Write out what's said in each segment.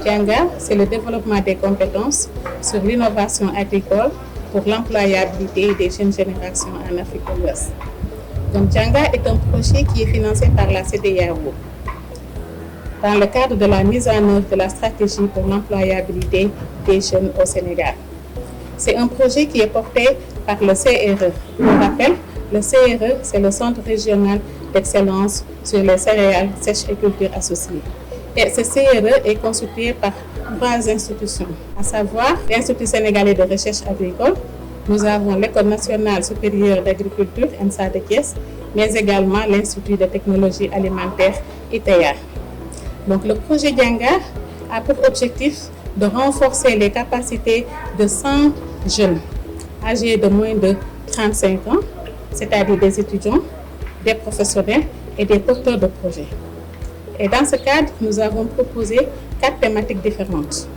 Djanga, c'est le développement des compétences sur l'innovation agricole pour l'employabilité des jeunes générations en Afrique de l'Ouest. Donc Djanga est un projet qui est financé par la CEDEAO dans le cadre de la mise en œuvre de la stratégie pour l'employabilité des jeunes au Sénégal. C'est un projet qui est porté par le CRE. Pour rappel, le CRE, c'est le Centre régional d'excellence sur les céréales sèches et cultures associées. Et ce CRE est constitué par 3 institutions, à savoir l'Institut sénégalais de recherche agricole, nous avons l'École nationale supérieure d'agriculture, ENSA de Thiès, mais également l'Institut de technologie alimentaire, ITEA. Donc le projet Djanga a pour objectif de renforcer les capacités de 100 jeunes âgés de moins de 35 ans, c'est-à-dire des étudiants, des professionnels et des porteurs de projets. Et dans ce cadre, nous avons proposé 4 thématiques différentes.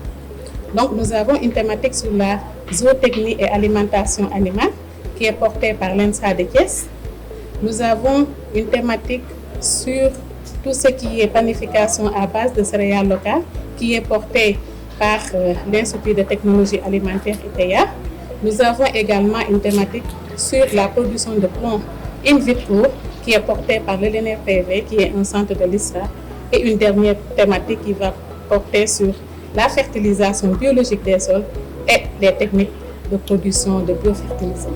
Donc nous avons une thématique sur la zootechnie et alimentation animale qui est portée par l'ENSA de Thiès. Nous avons une thématique sur tout ce qui est panification à base de céréales locales qui est portée par l'Institut de technologie alimentaire ITEA. Nous avons également une thématique sur la production de plomb in vitro qui est portée par le LNRPV qui est un centre de l'ISRA. Et une dernière thématique qui va porter sur la fertilisation biologique des sols et les techniques de production de biofertilisants.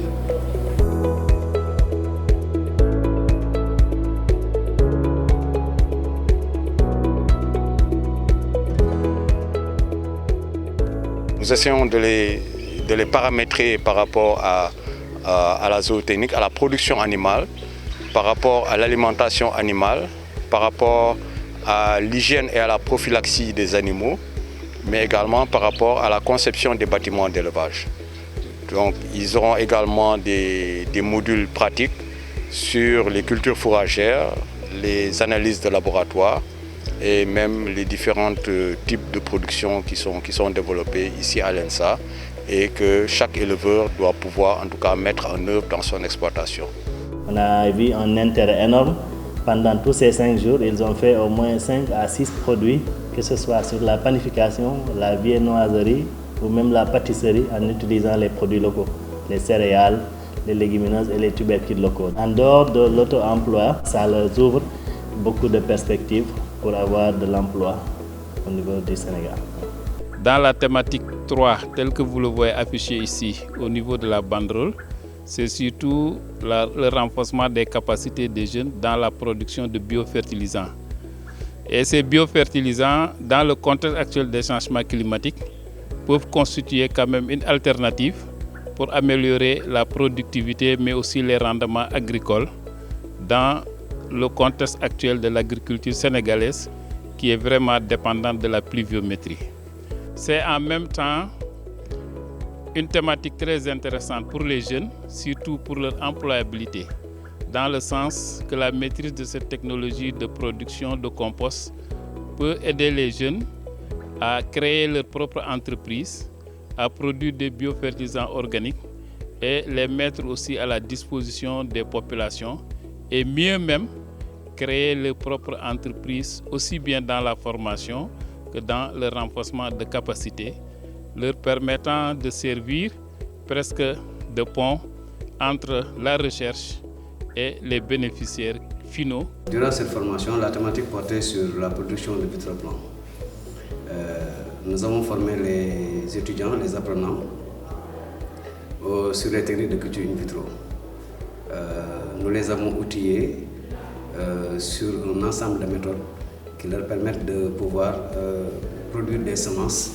Nous essayons de les paramétrer par rapport à la zootechnique, à la production animale, par rapport à l'alimentation animale, par rapport à l'hygiène et à la prophylaxie des animaux, mais également par rapport à la conception des bâtiments d'élevage. Donc, ils auront également des modules pratiques sur les cultures fourragères, les analyses de laboratoire et même les différents types de production qui sont développés ici à l'ENSA et que chaque éleveur doit pouvoir en tout cas mettre en œuvre dans son exploitation. On a vu un intérêt énorme. Pendant tous ces 5 jours, ils ont fait au moins 5 à 6 produits, que ce soit sur la panification, la viennoiserie ou même la pâtisserie en utilisant les produits locaux, les céréales, les légumineuses et les tubercules locaux. En dehors de l'auto-emploi, ça leur ouvre beaucoup de perspectives pour avoir de l'emploi au niveau du Sénégal. Dans la thématique 3, telle que vous le voyez affiché ici au niveau de la banderole, c'est surtout le renforcement des capacités des jeunes dans la production de biofertilisants. Et ces biofertilisants, dans le contexte actuel des changements climatiques, peuvent constituer quand même une alternative pour améliorer la productivité mais aussi les rendements agricoles dans le contexte actuel de l'agriculture sénégalaise qui est vraiment dépendante de la pluviométrie. C'est en même temps une thématique très intéressante pour les jeunes, surtout pour leur employabilité, dans le sens que la maîtrise de cette technologie de production de compost peut aider les jeunes à créer leur propre entreprise, à produire des biofertilisants organiques et les mettre aussi à la disposition des populations et mieux même créer leur propre entreprise aussi bien dans la formation que dans le renforcement de capacités, leur permettant de servir presque de pont entre la recherche et les bénéficiaires finaux. Durant cette formation, la thématique portait sur la production de vitres-blancs. Nous avons formé les étudiants, les apprenants, sur les techniques de culture in vitro. Nous les avons outillés sur un ensemble de méthodes qui leur permettent de pouvoir produire des semences,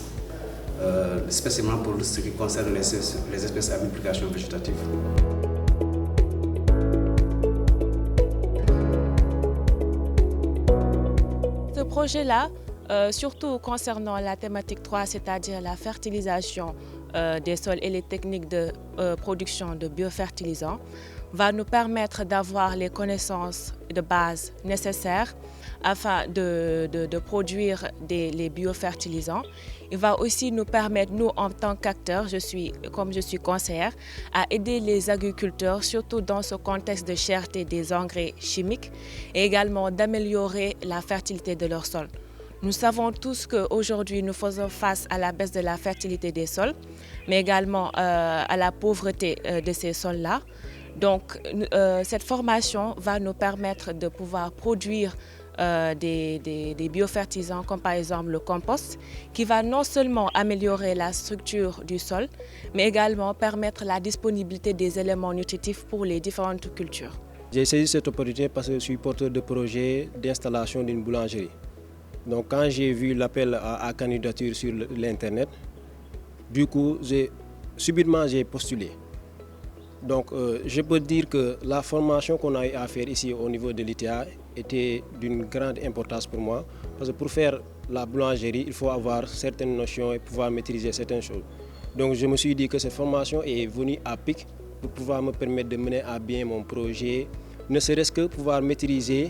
spécialement pour ce qui concerne les espèces à multiplication végétative. Ce projet-là, surtout concernant la thématique 3, c'est-à-dire la fertilisation des sols et les techniques de production de biofertilisants, va nous permettre d'avoir les connaissances de base nécessaires afin de produire les biofertilisants. Il va aussi nous permettre, nous en tant qu'acteurs, comme je suis conseillère, à aider les agriculteurs, surtout dans ce contexte de cherté des engrais chimiques, et également d'améliorer la fertilité de leur sol. Nous savons tous qu'aujourd'hui, nous faisons face à la baisse de la fertilité des sols, mais également à la pauvreté de ces sols-là. Donc, cette formation va nous permettre de pouvoir produire des biofertilisants comme par exemple le compost, qui va non seulement améliorer la structure du sol, mais également permettre la disponibilité des éléments nutritifs pour les différentes cultures. J'ai saisi cette opportunité parce que je suis porteur de projet d'installation d'une boulangerie. Donc quand j'ai vu l'appel à candidature sur l'internet, du coup subitement j'ai postulé. Donc je peux dire que la formation qu'on a eu à faire ici au niveau de l'ITA était d'une grande importance pour moi. Parce que pour faire la boulangerie, il faut avoir certaines notions et pouvoir maîtriser certaines choses. Donc je me suis dit que cette formation est venue à pic pour pouvoir me permettre de mener à bien mon projet, ne serait-ce que pouvoir maîtriser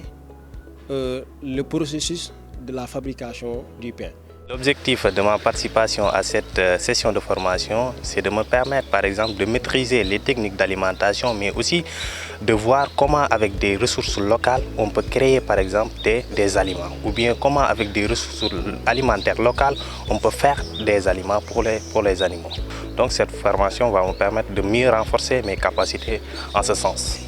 le processus de la fabrication du pain. L'objectif de ma participation à cette session de formation, c'est de me permettre par exemple de maîtriser les techniques d'alimentation, mais aussi de voir comment avec des ressources locales on peut créer par exemple des aliments, ou bien comment avec des ressources alimentaires locales on peut faire des aliments pour les animaux. Donc cette formation va me permettre de mieux renforcer mes capacités en ce sens.